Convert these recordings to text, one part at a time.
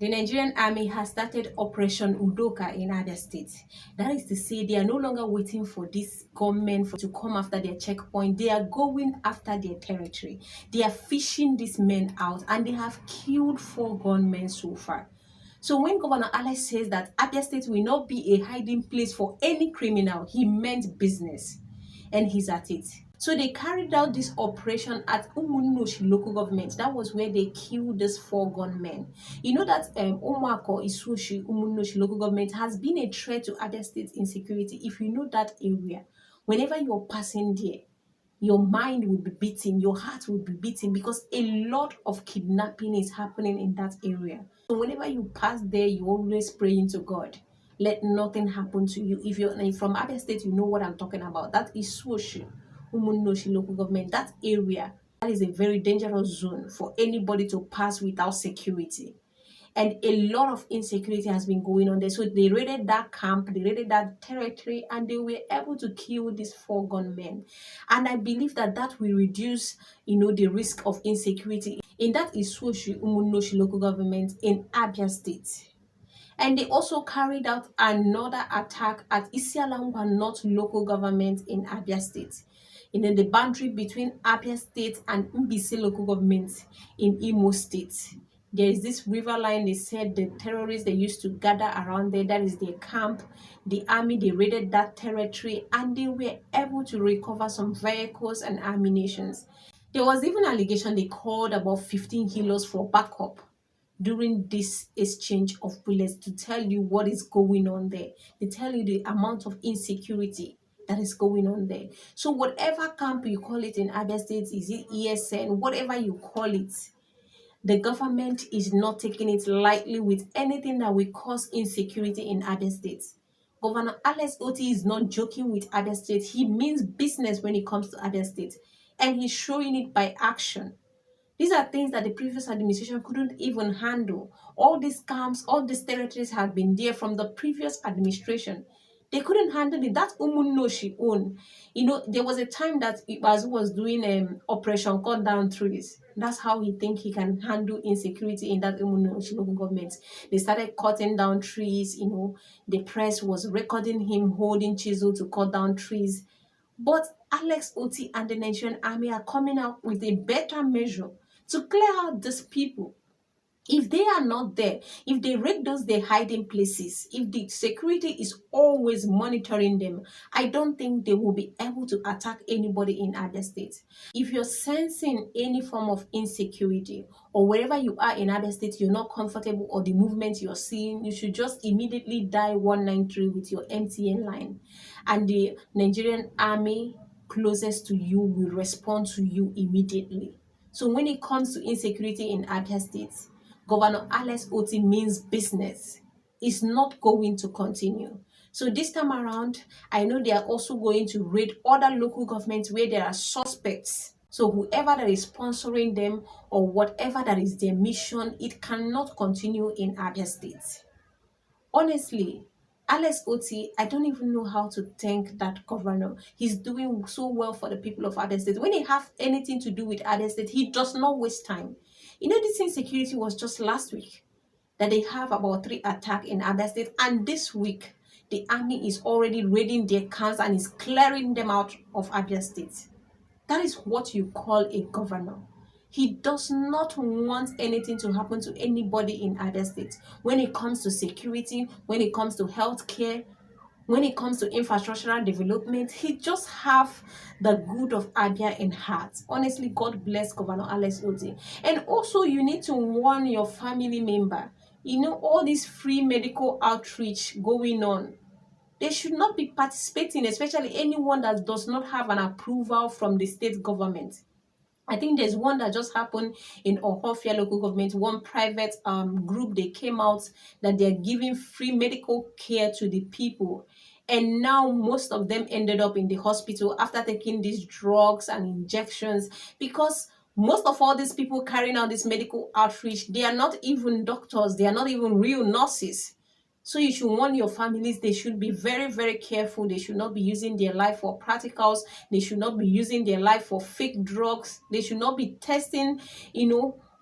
The Nigerian army has started Operation Udoka in Abia State. That is to say, they are no longer waiting for this government to come after their checkpoint. They are going after their territory. They are fishing these men out, and they have killed 4 gunmen so far. So when Governor Alex says that Abia State will not be a hiding place for any criminal, he meant business, and he's at it. So they carried out this operation at Umunoshi local government. That was where they killed these 4 gunmen. You know that Omako Isushi Umunoshi local government has been a threat to Abia State insecurity. If you know that area, whenever you're passing there, your mind will be beating, your heart will be beating, because a lot of kidnapping is happening in that area. So whenever you pass there, you always praying to God, let nothing happen to you. If you're from Abia State, you know what I'm talking about. That is Swoshi, Umunoshi local government. That area, that is a very dangerous zone for anybody to pass without security. And a lot of insecurity has been going on there. So they raided that camp, they raided that territory, and they were able to kill these 4 gunmen. And I believe that that will reduce, the risk of insecurity in that Isuoshi Umunoshi local government in Abia State. And they also carried out another attack at Isialangwa North local government in Abia State. The boundary between Abia State and Mbisi local government in Imo State. There is this river line. They said the terrorists, they used to gather around there. That is their camp. The army, they raided that territory, and they were able to recover some vehicles and ammunition. There was even allegation they called about 15 kilos for backup during this exchange of bullets, to tell you what is going on there. They tell you the amount of insecurity that is going on there. So whatever camp you call it in Abia State, is it ESN, whatever you call it, the government is not taking it lightly with anything that will cause insecurity in Abia State. Governor Alex Otti is not joking with Abia State. He means business when it comes to Abia State, and he's showing it by action. These are things that the previous administration couldn't even handle. All these camps, all these territories have been there from the previous administration. They couldn't handle it. That's Umunoshi own. There was a time that Ibazu was doing Operation Cut Down Trees. That's how he think he can handle insecurity in that Umunoshi local government. They started cutting down trees. The press was recording him holding chisel to cut down trees. But Alex Otti and the Nigerian army are coming out with a better measure to clear out these people. If they are not there, if they raid those their hiding places, if the security is always monitoring them, I don't think they will be able to attack anybody in Abia State. If you're sensing any form of insecurity, or wherever you are in Abia State, you're not comfortable, or the movement you're seeing, you should just immediately dial 193 with your MTN line, and the Nigerian army closest to you will respond to you immediately. So when it comes to insecurity in Abia State, Governor Alex Otti means business. It's not going to continue. So this time around, I know they are also going to raid other local governments where there are suspects. So whoever that is sponsoring them, or whatever that is their mission, it cannot continue in Abia State. Honestly, Alex Otti, I don't even know how to thank that governor. He's doing so well for the people of Abia State. When he have anything to do with Abia State, he does not waste time. This insecurity was just last week that they have about 3 attacks in Abia State, and this week the army is already raiding their camps and is clearing them out of Abia State. That is what you call a governor. He does not want anything to happen to anybody in Abia State. When it comes to security, when it comes to healthcare, when it comes to infrastructural development, he just have the good of Abia in heart. Honestly, God bless Governor Alex Otti. And also, you need to warn your family member. All this free medical outreach going on, they should not be participating, especially anyone that does not have an approval from the state government. I think there's one that just happened in Ohofia local government. One private group, they came out that they're giving free medical care to the people. And now most of them ended up in the hospital after taking these drugs and injections, because most of all these people carrying out this medical outreach, they are not even doctors. They are not even real nurses. So you should warn your families. They should be very, very careful. They should not be using their life for practicals. They should not be using their life for fake drugs. They should not be testing,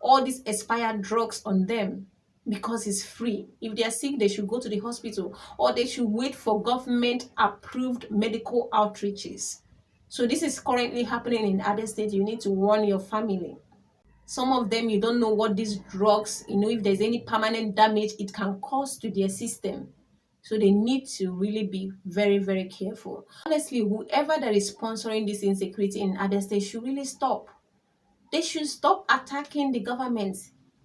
all these expired drugs on them. because it's free. If they are sick, they should go to the hospital, or they should wait for government approved medical outreaches. So this is currently happening in other states. You need to warn your family. Some of them, you don't know what these drugs, if there's any permanent damage it can cause to their system. So they need to really be very, very careful. Honestly, whoever that is sponsoring this insecurity in other states should really stop. They should stop attacking the government.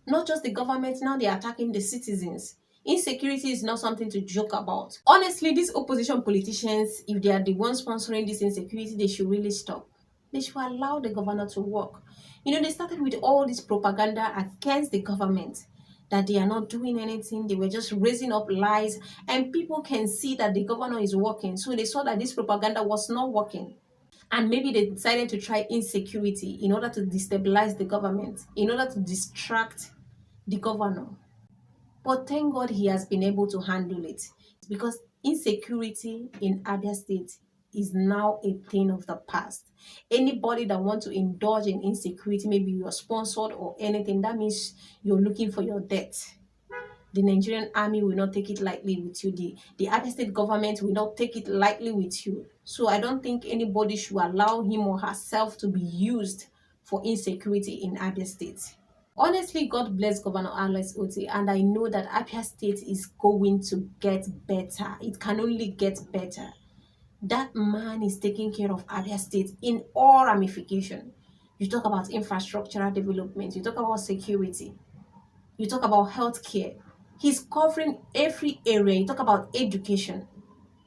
Not just the government, now they're attacking the citizens. Insecurity is not something to joke about. Honestly, these opposition politicians, if they are the ones sponsoring this insecurity, they should really stop. They should allow the governor to work. They started with all this propaganda against the government, that they are not doing anything. They were just raising up lies, and people can see that the governor is working. So they saw that this propaganda was not working. And maybe they decided to try insecurity in order to destabilize the government, in order to distract the governor. But thank God he has been able to handle it, because insecurity in Abia State is now a thing of the past. Anybody that wants to indulge in insecurity, maybe you're sponsored or anything, that means you're looking for your death. The Nigerian army will not take it lightly with you. The Abia State government will not take it lightly with you. So I don't think anybody should allow him or herself to be used for insecurity in Abia State. Honestly, God bless Governor Alex Otti, and I know that Abia State is going to get better. It can only get better. That man is taking care of Abia State in all ramifications. You talk about infrastructural development, you talk about security, you talk about healthcare. He's covering every area. You talk about education.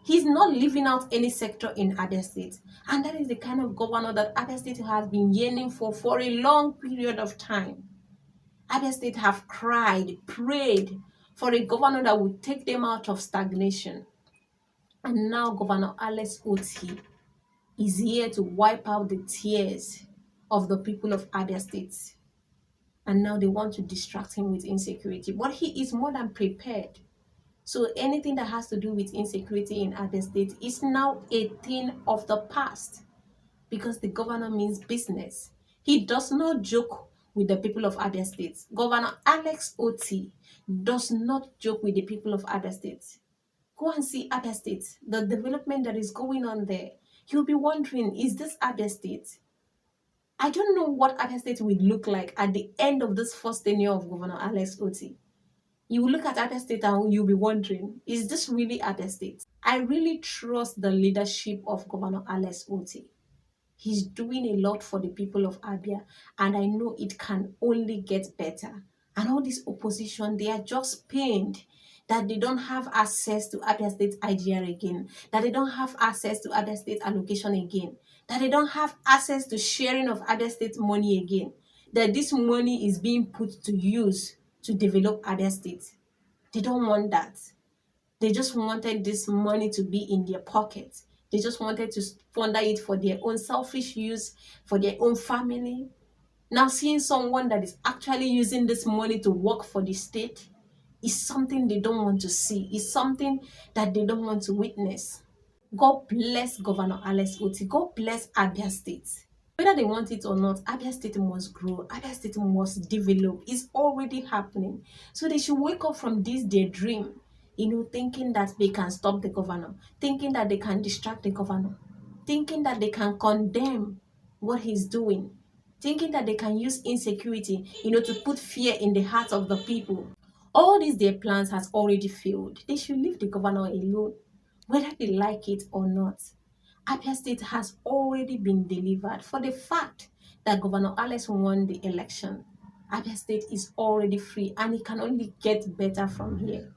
He's not leaving out any sector in Abia State. And that is the kind of governor that Abia State has been yearning for a long period of time. Abia State have cried, prayed for a governor that would take them out of stagnation. And now Governor Alex Otti is here to wipe out the tears of the people of Abia State. And now they want to distract him with insecurity. But he is more than prepared. So anything that has to do with insecurity in Abia State is now a thing of the past, because the governor means business. He does not joke with the people of Abia State. Governor Alex Otti does not joke with the people of Abia State. Go and see Abia State, the development that is going on there. You'll be wondering, is this Abia State? I don't know what Abia State will look like at the end of this first tenure of Governor Alex Otti. You will look at Abia State and you'll be wondering, is this really Abia State? I really trust the leadership of Governor Alex Otti. He's doing a lot for the people of Abia, and I know it can only get better. And all this opposition, they are just pained that they don't have access to Abia State IGR again, that they don't have access to Abia State allocation again, that they don't have access to sharing of Abia State money again, that this money is being put to use to develop Abia State. They don't want that. They just wanted this money to be in their pocket. They just wanted to squander it for their own selfish use, for their own family. Now seeing someone that is actually using this money to work for the state is something they don't want to see. It's something that they don't want to witness. God bless Governor Alex Otti. God bless Abia State. Whether they want it or not, Abia State must grow. Abia State must develop. It's already happening. So they should wake up from this their dream, thinking that they can stop the governor, thinking that they can distract the governor, thinking that they can condemn what he's doing, thinking that they can use insecurity, to put fear in the hearts of the people. All these their plans has already failed. They should leave the governor alone, whether they like it or not. Abia State has already been delivered. For the fact that Governor Alex won the election, Abia State is already free, and it can only get better from here.